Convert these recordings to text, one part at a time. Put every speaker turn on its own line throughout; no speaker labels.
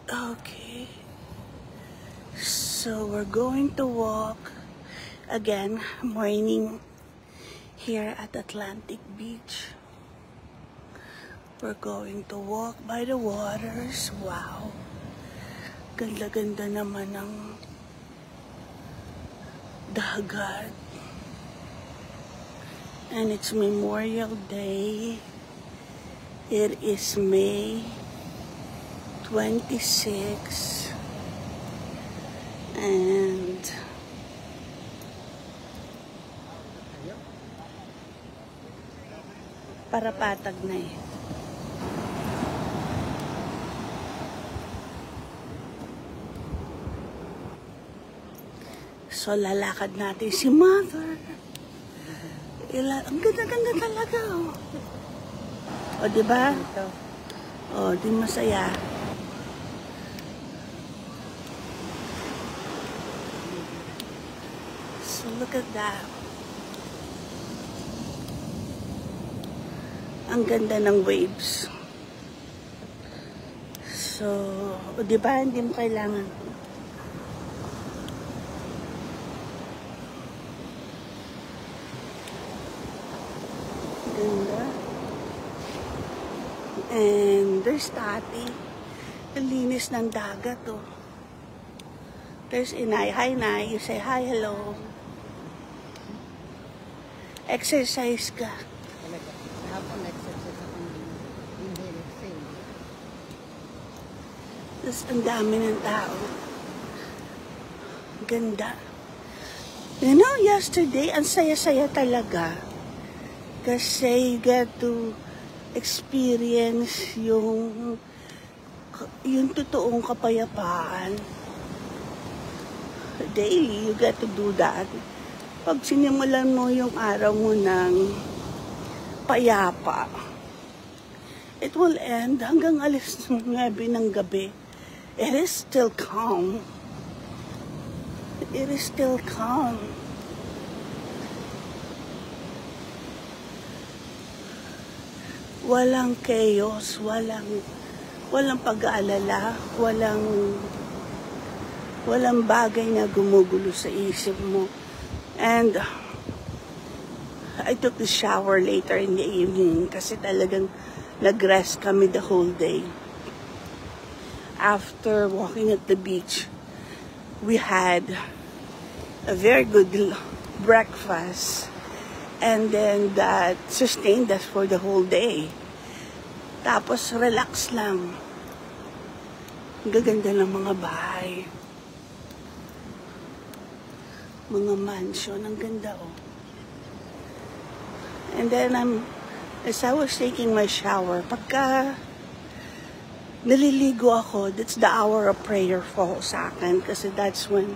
Okay, so we're going to walk again, morning here at Atlantic Beach. We're going to walk by the waters. Wow, ganda-ganda naman ng dagat. And it's Memorial Day. It is May 26, and para patag na eh. So lalakad natin si Mother. Ang ganda-ganda talaga oh. O diba? O di masaya. So look at that. Ang ganda ng waves. So, o diba, hindi mo kailangan. Ganda. And there's Tati. Ang linis ng dagat oh. There's Inay. Hi, Nay. You say hi, hello. Exercise ka.
Talaga. Hapon exercise ako hindi same.
Tapos ang dami ng tao. Ganda. You know, yesterday, ang saya-saya talaga. Kasi you get to experience yung totoong kapayapaan. Daily, you get to do that. Pag sinimulan mo yung araw mo ng payapa, it will end hanggang alas 9 ng gabi. It is still calm. It is still calm. Walang chaos, walang pag-aalala, walang bagay na gumugulo sa isip mo. And I took the shower later in the evening kasi talagang nag-rest kami the whole day. After walking at the beach, we had a very good breakfast. And then that sustained us for the whole day. Tapos relax lang. Ang gaganda ng mga bahay. Mga mansion. Ang ganda oh. And then as I was taking my shower, pagka naliligo ako, that's the hour of prayer for sa akin. Kasi that's when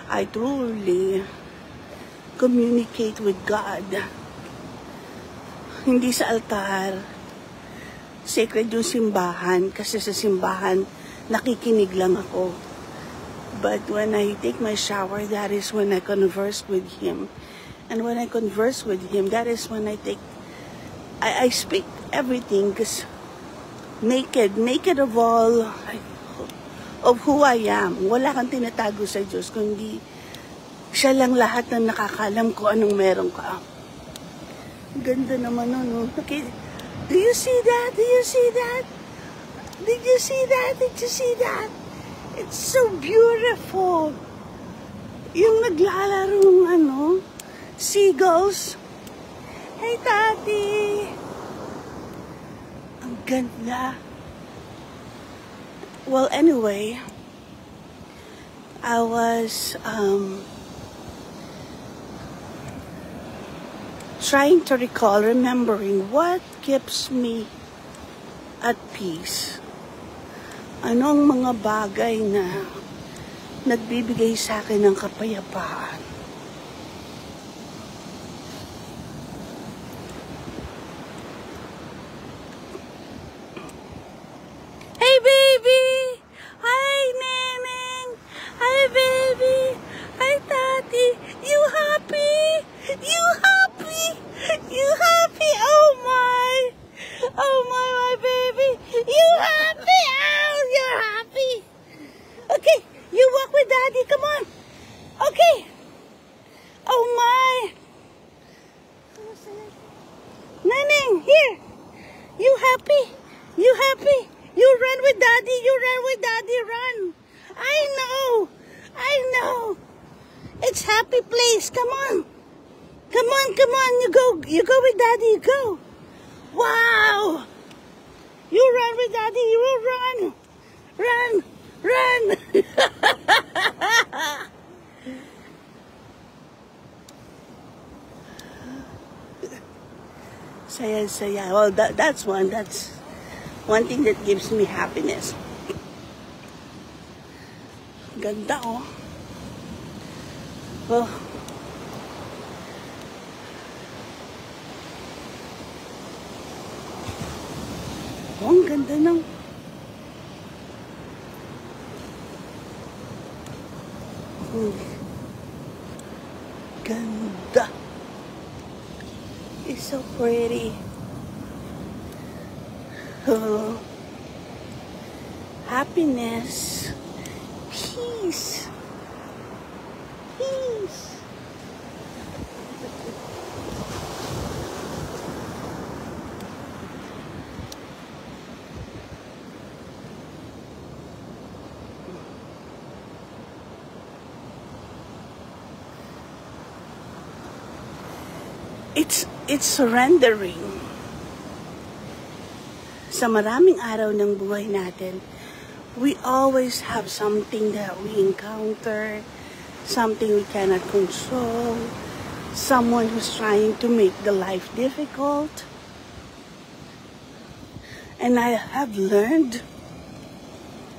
I truly communicate with God. Hindi sa altar. Sacred yung simbahan. Kasi sa simbahan, nakikinig lang ako. But when I take my shower, that is when I converse with Him. And when I converse with Him, that is when I speak everything. Because naked of all, of who I am. Wala kang tinatago sa Diyos, kundi siya lang lahat na nakakalam ko anong meron ka. Ganda naman nun. Okay. Do you see that? Do you see that? Did you see that? Did you see that? It's so beautiful. Yung naglalaro seagulls. Hey, Tati. Ang ganda. Well, anyway, I was trying to recall, remembering what keeps me at peace. Anong mga bagay na nagbibigay sa akin ng kapayapaan? Hey, baby! Hi, Neneng! Hi, baby! Hi, Tati! You happy? You happy? You happy? Oh my! Oh my baby! You happy? Oh, you're happy! with Daddy, run. I know. I know. It's happy place. Come on. Come on, come on. You go with Daddy, you go. Wow. You run with Daddy, you will run. Run. Run. Saya, saya. Well, that's one thing that gives me happiness. Ganda, oh. Oh. Oh, ang ganda ng... Ganda. It's so pretty. Oh. Happiness. Peace. Peace. It's surrendering. Sa maraming araw ng buhay natin, we always have something that we encounter, something we cannot control, someone who's trying to make the life difficult. And I have learned,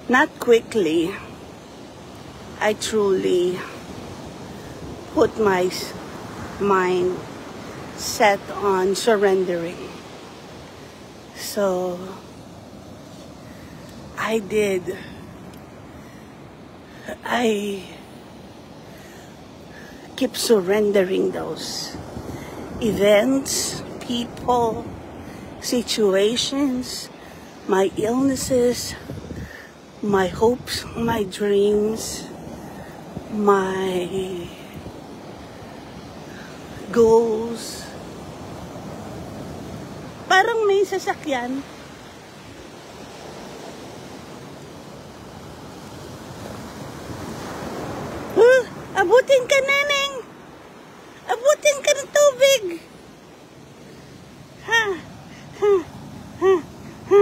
not quickly, I truly put my mind set on surrendering. So I did. I keep surrendering those events, people, situations, my illnesses, my hopes, my dreams, my goals. Parang may sasakyan. Abutin ka, Neneng. Abutin ka ng tubig. Ha, ha, ha, ha,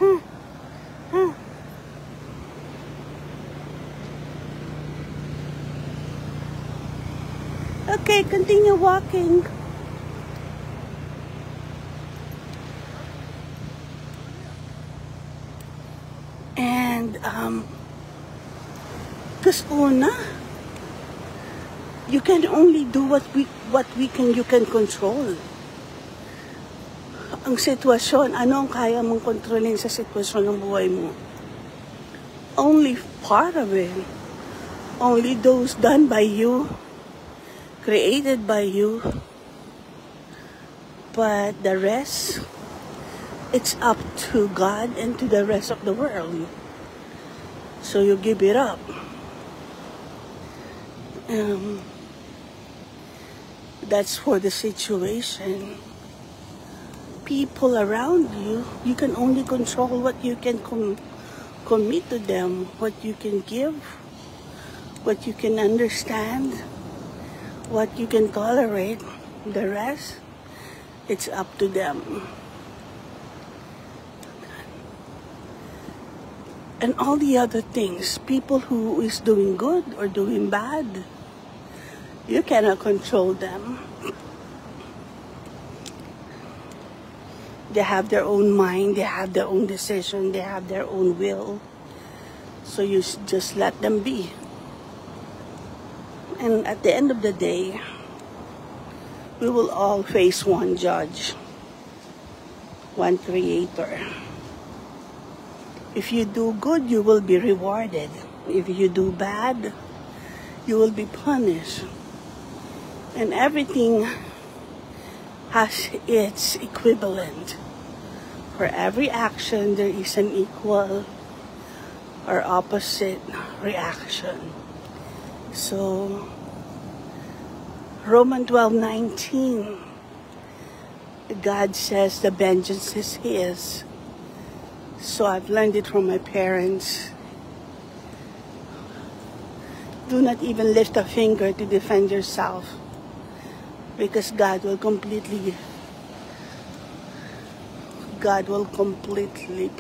ha, ha. Okay, continue walking. And, because una, you can only do what you can control. Ang sitwasyon, ano ang kaya mong kontrolin sa sitwasyon ng buhay mo? Only part of it. Only those done by you, created by you. But the rest, it's up to God and to the rest of the world. So you give it up. That's for the situation. People around you, you can only control what you can commit to them, what you can give, what you can understand, what you can tolerate. The rest, it's up to them. And all the other things, people who is doing good or doing bad, you cannot control them. They have their own mind, they have their own decision, they have their own will. So you just let them be. And at the end of the day, we will all face one judge, one creator. If you do good, you will be rewarded. If you do bad, you will be punished. And everything has its equivalent. For every action, there is an equal or opposite reaction. So, Romans 12:19, God says the vengeance is His. Also, I've learned it from my parents. Do not even lift a finger to defend yourself, because God will completely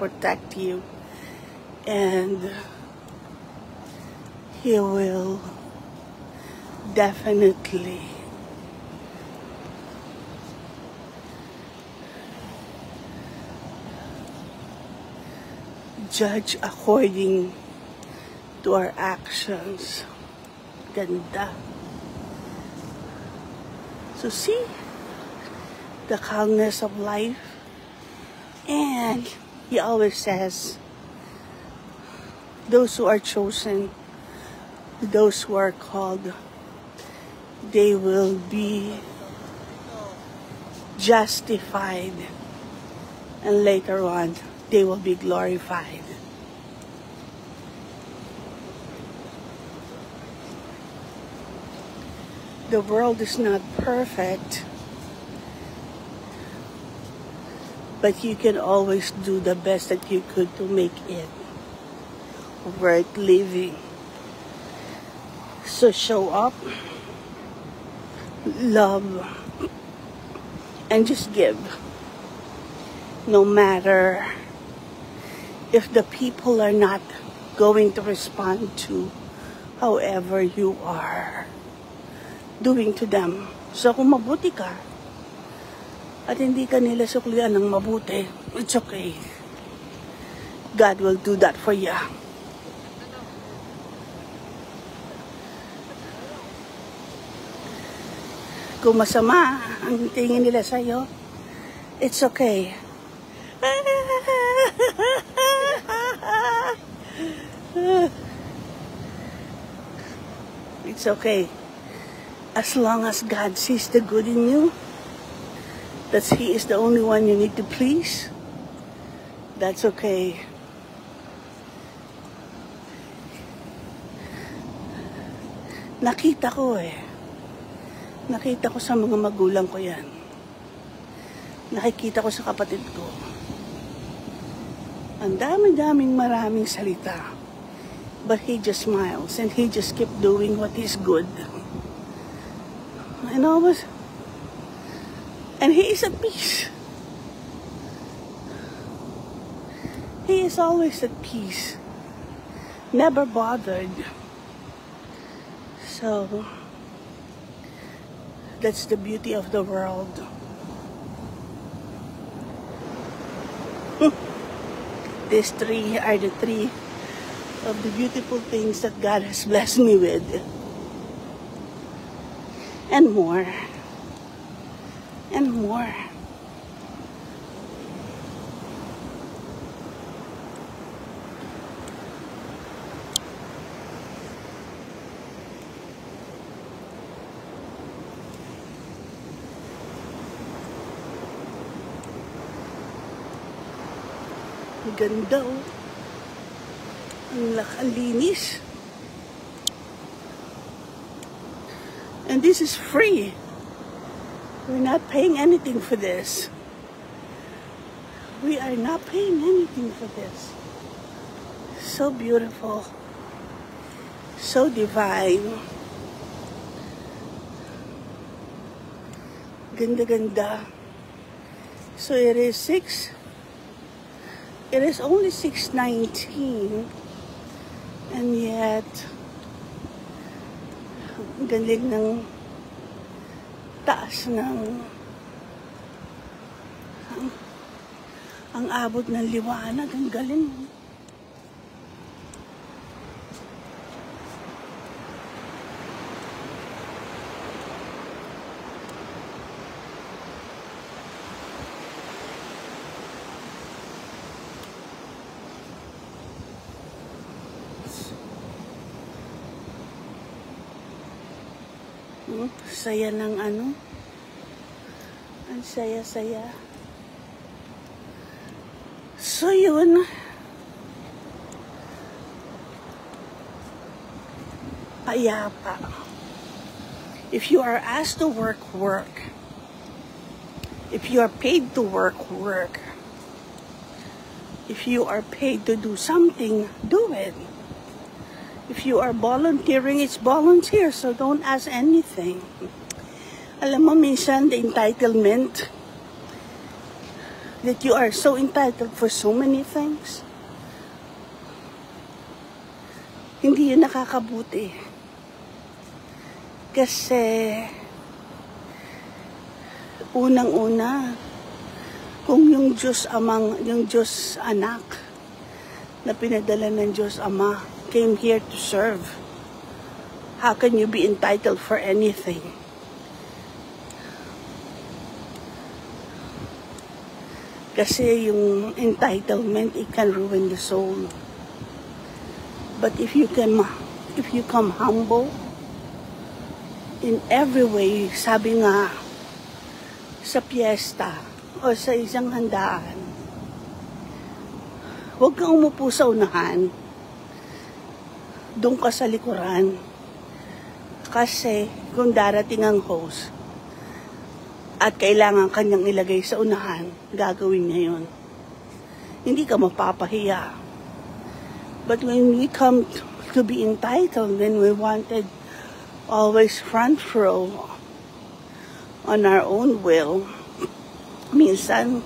protect you, and He will definitely judge according to our actions. Ganda. So see the calmness of life. And He always says, those who are chosen, those who are called, they will be justified, and later on they will be glorified. The world is not perfect, but you can always do the best that you could to make it worth living. So show up, love, and just give. No matter if the people are not going to respond to however you are doing to them. So kung mabuti ka at hindi ka nila suklian ng mabuti, it's okay. God will do that for you. Kung masama ang tingin nila sa'yo, it's okay. It's okay. As long as God sees the good in you, that He is the only one you need to please, that's okay. Nakita ko sa mga magulang ko yan. Nakikita ko sa kapatid ko. Ang maraming salita. But he just smiles and he just kept doing what is good. And he is at peace. He is always at peace. Never bothered. So, that's the beauty of the world. These three are the three of the beautiful things that God has blessed me with. And more. And more. Ganda oh. Ang linis. And this is free. We're not paying anything for this. We are not paying anything for this. So beautiful. So divine. Ganda-ganda. So it is only 6:19, and yet ang galing ng taas ng ang abot ng liwanag, ang galing. Saya ng ano. Ang saya-saya. So yun. Payapa. If you are asked to work, work. If you are paid to work, work. If you are paid to do something, do it. If you are volunteering, it's volunteer, so don't ask anything. Alam mo, minsan, the entitlement, that you are so entitled for so many things, hindi yun nakakabuti. Kasi, unang-una, kung yung Diyos anak, na pinadala ng Diyos Ama, came here to serve, how can you be entitled for anything? Kasi yung entitlement, it can ruin the soul. But if you come humble, in every way, sabi nga, sa piyesta, o sa isang handaan, huwag kang umupo sa unahan, doon ka sa likuran. Kasi kung darating ang host at kailangan kanyang ilagay sa unahan, gagawin niya yun. Hindi ka mapapahiya. But when we come to be entitled, when we wanted always front row on our own will, minsan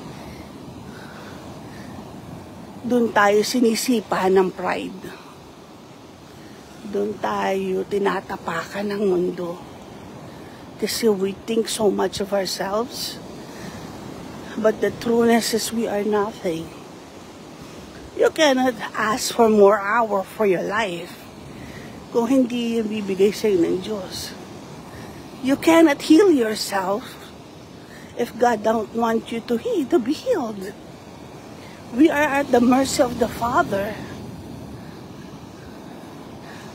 doon tayo sinisipahan ng pride. Doon tayo tinatapakan ng mundo. Kasi we think so much of ourselves. But the trueness is we are nothing. You cannot ask for more hour for your life kung hindi yung bibigay sa'yo ng Diyos. You cannot heal yourself if God don't want you to be healed. We are at the mercy of the Father.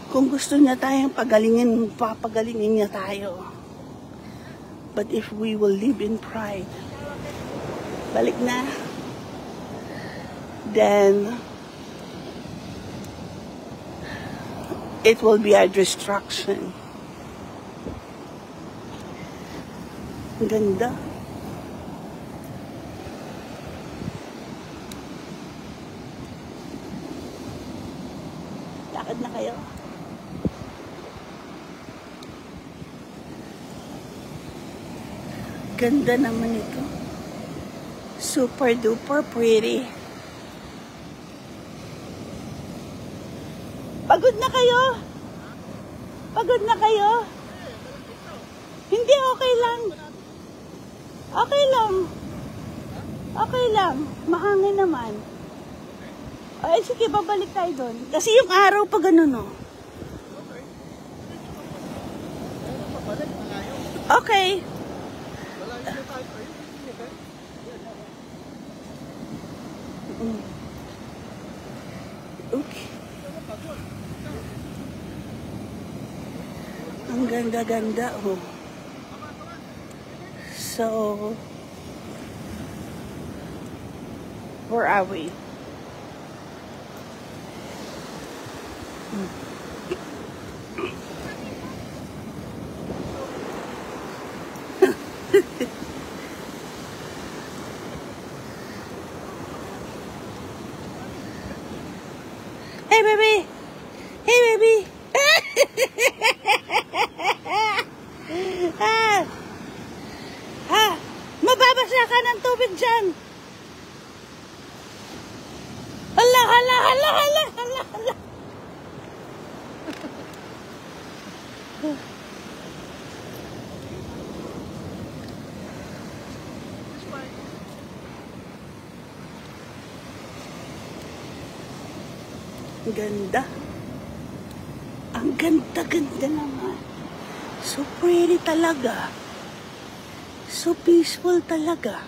Kung gusto niya tayong pagalingin, papagalingin niya tayo. But if we will live in pride, balik na, then it will be our destruction. Ang ganda. Lakad na kayo. Ganda naman ito. Super duper pretty. Pagod na kayo? Pagod na kayo? Hindi, okay lang. Okay lang. Okay lang. Mahangin naman. Ay, sige, babalik tayo doon. Kasi yung araw pa ganun, no? Okay. Okay. Ang ganda-ganda, oh. So, where are we? Hey, baby! Hey, baby! Mababasa ka ng tubig dyan! Hala, hala, hala, hala, hala, hala! Ganda. Ang ganda-ganda naman. So pretty talaga. So peaceful talaga.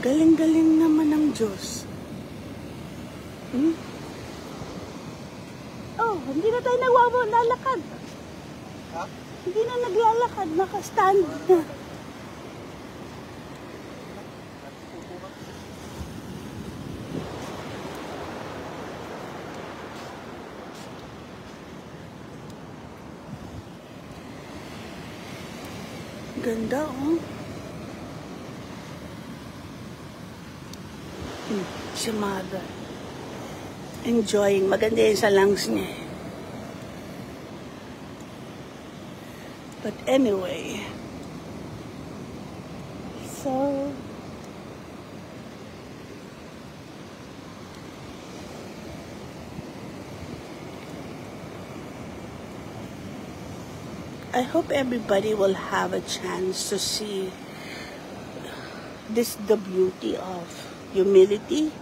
Galing-galing naman ng Diyos. Oh, hindi na tayo naglalakad. Ha? Hindi na naglalakad. Naka-stand na. Ganda, oh. Si mother. Enjoying. Maganda yun sa lungs niya. But anyway. So, I hope everybody will have a chance to see this, the beauty of humility,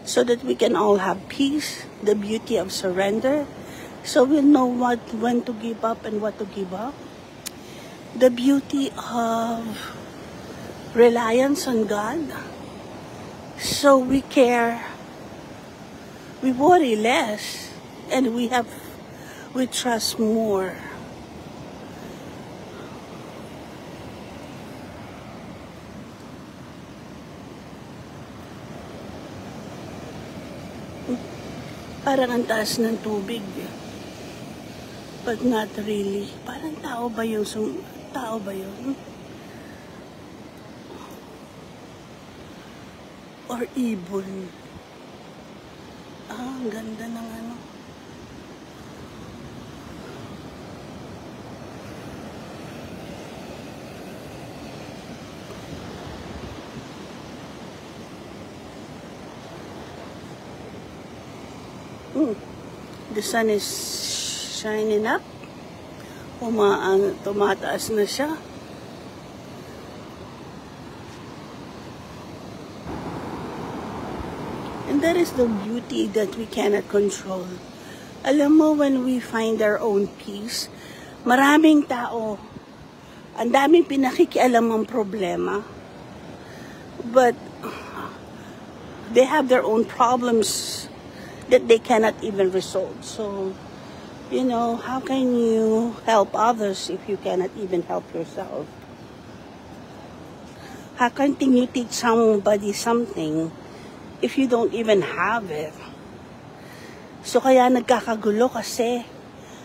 so that we can all have peace, the beauty of surrender, so we'll know when to give up and what to give up, the beauty of reliance on God, so we care, we worry less, and we trust more. Parang ang taas ng tubig. But not really. Parang tao ba yun? Tao ba yun? Or ibon? Ang ganda ng ano. The sun is shining up. Tumataas na siya. And that is the beauty that we cannot control. Alam mo, when we find our own peace, maraming tao, ang daming pinakikialam ang problema. But they have their own problems that they cannot even resolve. So, you know, how can you help others if you cannot even help yourself? How can you teach somebody something if you don't even have it? So, kaya nagkakagulo kasi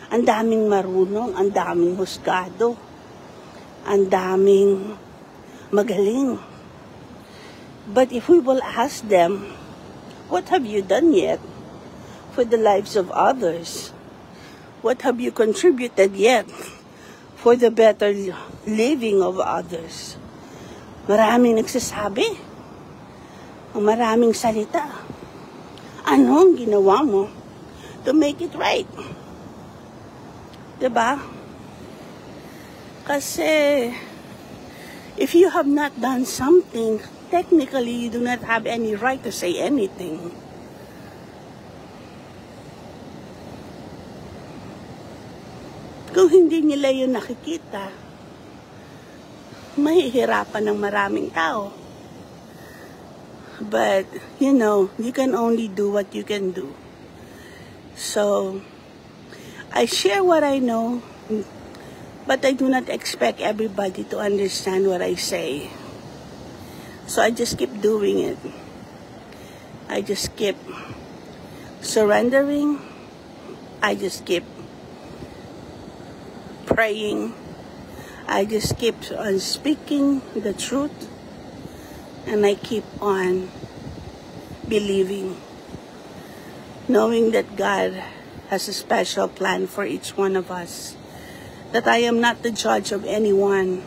ang daming marunong, ang daming husgado, ang daming magaling. But if we will ask them, what have you done yet for the lives of others? What have you contributed yet for the better living of others? Maraming nagsasabi, maraming salita. Ano ang ginawa mo to make it right? Diba? Kasi if you have not done something, technically you do not have any right to say anything. Kung hindi nila yun nakikita, mahihirapan ng maraming tao. But, you know, you can only do what you can do. So, I share what I know, but I do not expect everybody to understand what I say. So, I just keep doing it. I just keep surrendering. I just keep praying. I just keep on speaking the truth, and I keep on believing, knowing that God has a special plan for each one of us, that I am not the judge of anyone,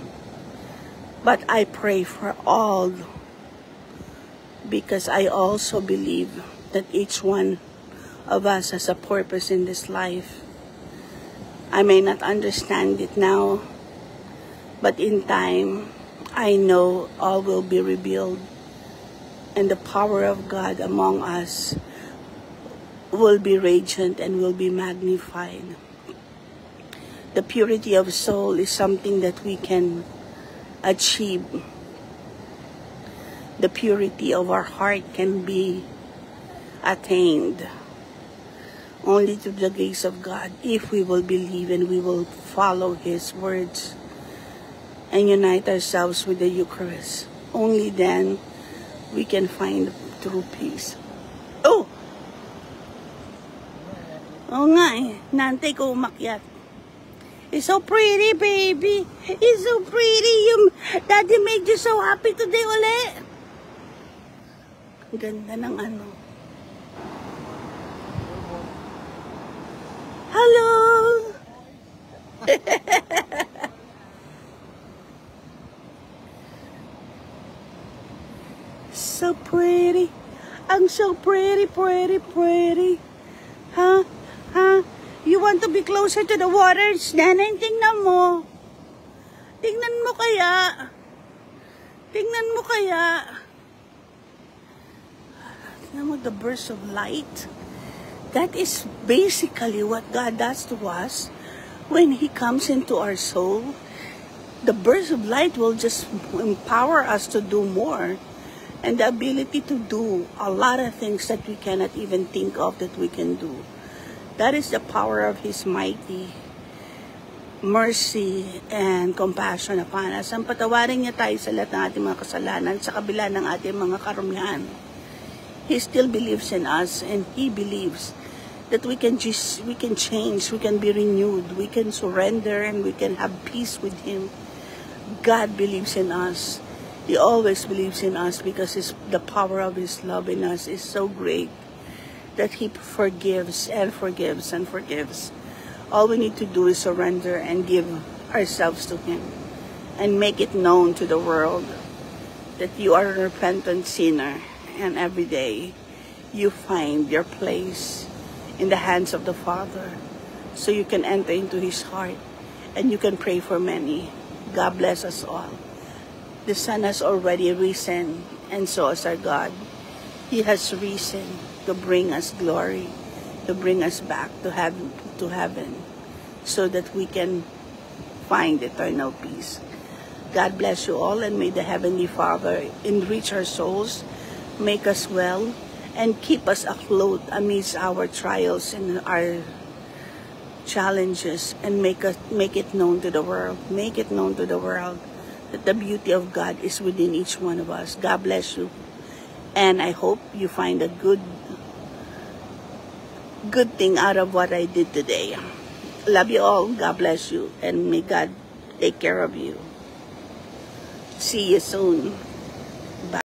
but I pray for all, because I also believe that each one of us has a purpose in this life. I may not understand it now, but in time, I know all will be revealed, and the power of God among us will be radiant and will be magnified. The purity of soul is something that we can achieve. The purity of our heart can be attained only through the grace of God, if we will believe and we will follow His words and unite ourselves with the Eucharist. Only then we can find true peace. Oh! Oo nga eh. Nantay ko umakyat. It's so pretty, baby. It's so pretty. Daddy made you so happy today ulit. Ganda ng ano. Hello! So pretty. I'm so pretty, pretty, pretty. Huh? Huh? You want to be closer to the waters? Nanay, tingnan mo. Tingnan mo kaya. Tingnan mo kaya. Tingnan mo the burst of light. That is basically what God does to us when He comes into our soul. The burst of light will just empower us to do more. And the ability to do a lot of things that we cannot even think of that we can do. That is the power of His mighty mercy and compassion upon us. Ang patawarin niya tayo sa lahat ng ating mga kasalanan, sa kabila ng ating mga karumihan. He still believes in us, and He believes that we can change, we can be renewed, we can surrender, and we can have peace with Him. God believes in us. He always believes in us because the power of His love in us is so great that He forgives and forgives and forgives. All we need to do is surrender and give ourselves to Him and make it known to the world that you are a repentant sinner, and every day you find your place in the hands of the Father so you can enter into His heart and you can pray for many. God bless us all. The Son has already risen, and so has our God. He has risen to bring us glory, to bring us back to heaven, so that we can find eternal peace. God bless you all, and may the Heavenly Father enrich our souls, make us well, and keep us afloat amidst our trials and our challenges, and make it known to the world. Make it known to the world that the beauty of God is within each one of us. God bless you. And I hope you find a good thing out of what I did today. Love you all. God bless you. And may God take care of you. See you soon. Bye.